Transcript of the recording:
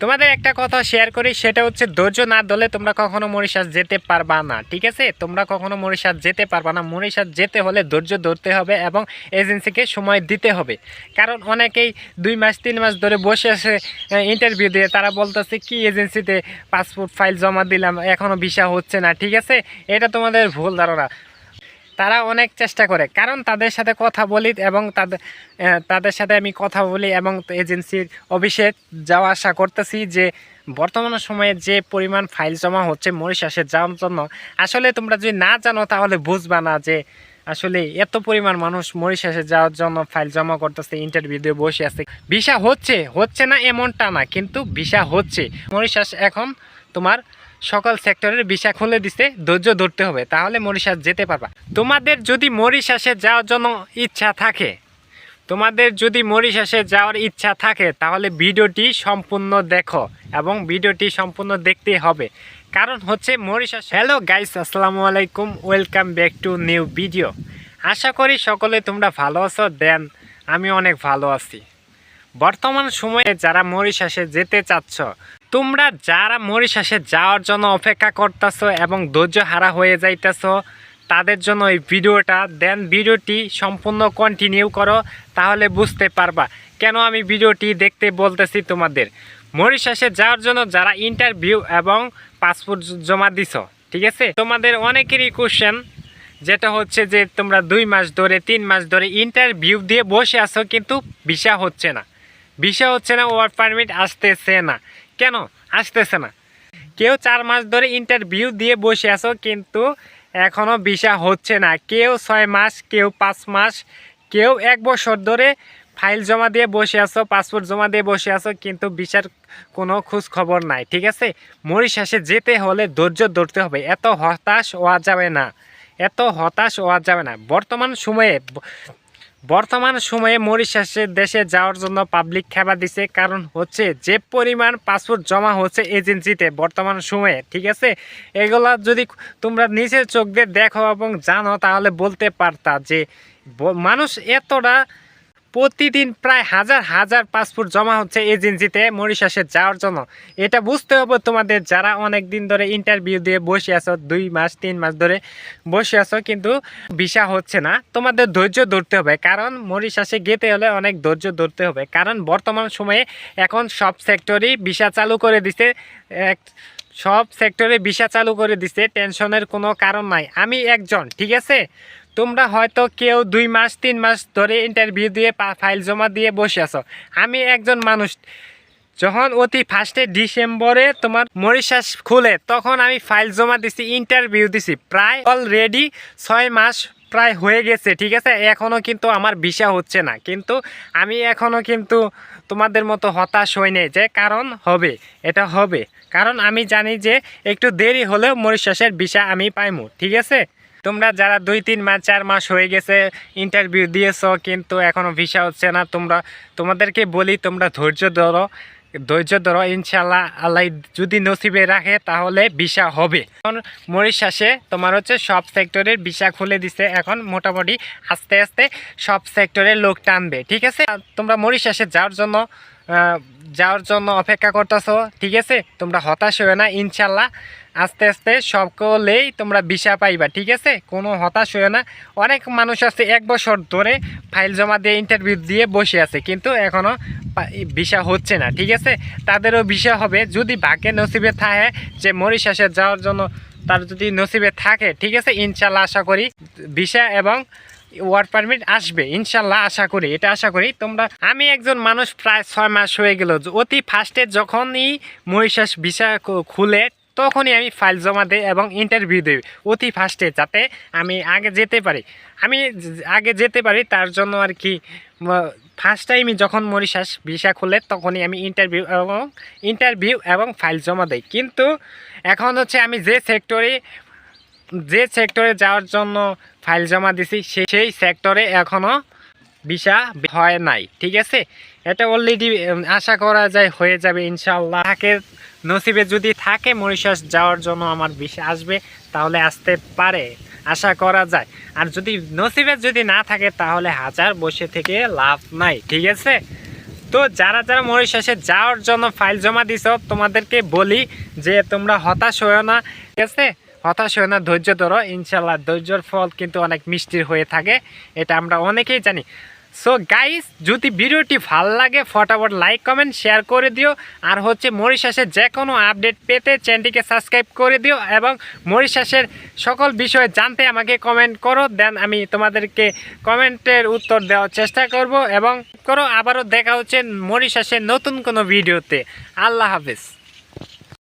তোমাদের একটা কথা শেয়ার করি, সেটা হচ্ছে ধৈর্য না ধরলে তোমরা কখনো মরিশাস যেতে পারবা না। ঠিক আছে, তোমরা কখনো মরিশাস যেতে পারবা না। মরিশাস যেতে হলে ধৈর্য ধরতে হবে এবং এজেন্সিকে সময় দিতে হবে। কারণ অনেকেই 2 মাস 3 মাস ধরে বসে আছে ইন্টারভিউ দিয়ে, তারা বলতেছে কি এজেন্সিতে পাসপোর্ট ফাইল জমা দিলাম এখনও ভিসা হচ্ছে না। ঠিক আছে, এটা তোমাদের ভুল ধারণা। তারা অনেক চেষ্টা করে, কারণ তাদের সাথে কথা বলি এবং তাদের সাথে আমি কথা বলি এবং এজেন্সির অফিসে যাওয়া আসা করতেছি যে বর্তমান সময়ে যে পরিমাণ ফাইল জমা হচ্ছে মরিশাসে যাওয়ার জন্য। আসলে তোমরা যদি না জানো তাহলে বুঝবা না যে আসলে এত পরিমাণ মানুষ মরিশাসে যাওয়ার জন্য ফাইল জমা করতেছে, ইন্টারভিউ দিয়ে বসে আছে। ভিসা হচ্ছে না এমনটা না, কিন্তু ভিসা হচ্ছে। মরিশাস এখন তোমার সকল সেক্টরের ভিসা খুলে দিছে, ধৈর্য ধরতে হবে, তাহলে মরিশাস যেতে পারবা। তোমাদের যদি মরিশাসে যাওয়ার জন্য ইচ্ছা থাকে, তাহলে ভিডিওটি সম্পূর্ণ দেখো এবং ভিডিওটি সম্পূর্ণ দেখতে হবে। কারণ হচ্ছে মরিশাস। হ্যালো গাইস, আসসালামু আলাইকুম, welcome back to new video. আশা করি সকলে তোমরা ভালো আছো। দেন আমি অনেক ভালো আছি। বর্তমান সময়ে যারা মরিশাসে যেতে চাচ্ছ, তোমরা যারা মরিশাসে যাওয়ার জন্য অপেক্ষা করতেছো এবং ধৈর্য হারা হয়ে যাইতেছো, তাদের জন্য এই ভিডিওটা। দেন ভিডিওটি সম্পূর্ণ কন্টিনিউ করো, তাহলে বুঝতে পারবা কেন আমি ভিডিওটি দেখতে বলতেছি তোমাদের। মরিশাসে যাওয়ার জন্য যারা ইন্টারভিউ এবং পাসপোর্ট জমা দিছো, ঠিক আছে, তোমাদের অনেকেরই কোশ্চেন যেটা হচ্ছে যে তোমরা 2 মাস ধরে 3 মাস ধরে ইন্টারভিউ দিয়ে বসে আছো, কিন্তু ভিসা হচ্ছে না, ওয়ার্ক পারমিট আসতেছে না। কেন আসতেছে না? কেউ 4 মাস ধরে ইন্টারভিউ দিয়ে বসে আছো, কিন্তু এখনও ভিসা হচ্ছে না। কেউ 6 মাস, কেউ 5 মাস, কেউ 1 বছর ধরে ফাইল জমা দিয়ে বসে আছো, পাসপোর্ট জমা দিয়ে বসে আছো, কিন্তু ভিসার কোনো খোঁজ খবর নাই। ঠিক আছে, মরিশাসে যেতে হলে ধৈর্য ধরতে হবে। এত হতাশ হওয়া যাবে না। বর্তমান সময়ে মরিশাসের দেশে যাওয়ার জন্য পাবলিক খেপা দিছে। কারণ হচ্ছে যে পরিমাণ পাসপোর্ট জমা হচ্ছে এজেন্সিতে বর্তমান সময়ে, ঠিক আছে, এগুলা যদি তোমরা নিজের চোখ দিয়ে দেখো এবং জানো, তাহলে বলতে পারতা যে মানুষ এতটা প্রতিদিন প্রায় হাজার পাসপোর্ট জমা হচ্ছে এজেন্সিতে মরিশাসে যাওয়ার জন্য। এটা বুঝতে হবে তোমাদের, যারা অনেক দিন ধরে ইন্টারভিউ দিয়ে বসে আছো, 2 মাস 3 মাস ধরে বসে আছো, কিন্তু ভিসা হচ্ছে না। তোমাদের ধৈর্য ধরতে হবে, কারণ মরিশাসে যেতে হলে অনেক ধৈর্য ধরতে হবে। কারণ বর্তমান সময়ে এখন সব সেক্টরেই ভিসা চালু করে দিছে, টেনশনের কোনো কারণ নাই। আমি একজন, ঠিক আছে, তোমরা হয়তো কেউ 2 মাস 3 মাস ধরে ইন্টারভিউ দিয়ে ফাইল জমা দিয়ে বসে আছো। আমি একজন মানুষ, যখন অতি ফার্স্টে ডিসেম্বরে তোমার মরিশাস খুলে, তখন আমি ফাইল জমা দিছি, ইন্টারভিউ দিছি, প্রায় অলরেডি 6 মাস প্রায় হয়ে গেছে। ঠিক আছে, এখনও কিন্তু আমার ভিসা হচ্ছে না। কিন্তু আমি এখনও কিন্তু তোমাদের মতো হতাশ হই নাই, যে কারণ এটা হবে। কারণ আমি জানি যে একটু দেরি হলেও মরিশাসের ভিসা আমি পাইমু। ঠিক আছে, তোমরা যারা 2-3 মাস 4 মাস হয়ে গেছে ইন্টারভিউ দিয়েছো, কিন্তু এখনও ভিসা হচ্ছে না, তোমাদেরকে বলি তোমরা ধৈর্য ধরো। ইনশাল্লাহ আল্লাহ যদি নসিবে রাখে তাহলে ভিসা হবে। এখন মরিশাসে তোমার হচ্ছে সব সেক্টরের ভিসা খুলে দিছে। এখন মোটামুটি আস্তে আস্তে সব সেক্টরের লোক টানবে। ঠিক আছে, তোমরা মরিশাসে যাওয়ার জন্য অপেক্ষা করতেছো। ঠিক আছে, তোমরা হতাশ হয়ে না, ইনশাল্লাহ আস্তে আস্তে সকলেই তোমরা ভিসা পাইবা। ঠিক আছে, কোনো হতাশ হয়ে না। অনেক মানুষ আছে 1 বছর ধরে ফাইল জমা দিয়ে ইন্টারভিউ দিয়ে বসে আছে, কিন্তু এখনও ভিসা হচ্ছে না। ঠিক আছে, তাদেরও ভিসা হবে যদি ভাগ্যে নসিবে থাকে, যে মরিশাসে যাওয়ার জন্য তার যদি নসিবে থাকে। ঠিক আছে, ইনশাল্লাহ আশা করি ভিসা এবং ওয়ার্ক পারমিট আসবে, ইনশাল্লাহ আশা করি। আমি একজন মানুষ, প্রায় 6 মাস হয়ে গেল। অতি ফার্স্টে যখনই মরিশাস ভিসা খুলে, তখনই আমি ফাইল জমা দিই এবং ইন্টারভিউ দিই অতি ফার্স্টে, যাতে আমি আগে যেতে পারি। তার জন্য আর কি ফার্স্ট টাইমে যখন মরিশাস ভিসা খুলে, তখনই আমি ইন্টারভিউ এবং ফাইল জমা দিই। কিন্তু এখন হচ্ছে আমি যে সেক্টরে যাওয়ার জন্য ফাইল জমা দিছি, সেই সেক্টরে এখনও ভিসা হয় নাই। ঠিক আছে, এটা অলরেডি আশা করা যায় হয়ে যাবে ইনশাআল্লাহ। নসিবে যদি থাকে মরিশাস যাওয়ার জন্য আমার ভিসা আসবে, তাহলে আসতে পারে, আশা করা যায়। আর যদি নসিবে যদি না থাকে, তাহলে হাজার বসে থেকে লাভ নাই। ঠিক আছে, তো তো যারা যারা মরিশাসে যাওয়ার জন্য ফাইল জমা দিছো তোমাদেরকে বলি যে তোমরা হতাশ হয়েও না, ঠিক আছে? হতাশ হয়ে না, ধৈর্য ধরো, ইনশাল্লাহ ধৈর্যর ফল কিন্তু অনেক মিষ্টির হয়ে থাকে, এটা আমরা অনেকেই জানি। সো গাইস, যদি ভিডিওটি ভালো লাগে ফটাফট লাইক কমেন্ট শেয়ার করে দিও। আর হচ্ছে মরিশাসের যে কোনো আপডেট পেতে চ্যানেলটিকে সাবস্ক্রাইব করে দিও এবং মরিশাসের সকল বিষয়ে জানতে আমাকে কমেন্ট করো, দেন আমি তোমাদেরকে কমেন্টের উত্তর দেওয়ার চেষ্টা করব এবং আবারও দেখা হচ্ছে মরিশাসের নতুন কোনো ভিডিওতে। আল্লাহ হাফেজ।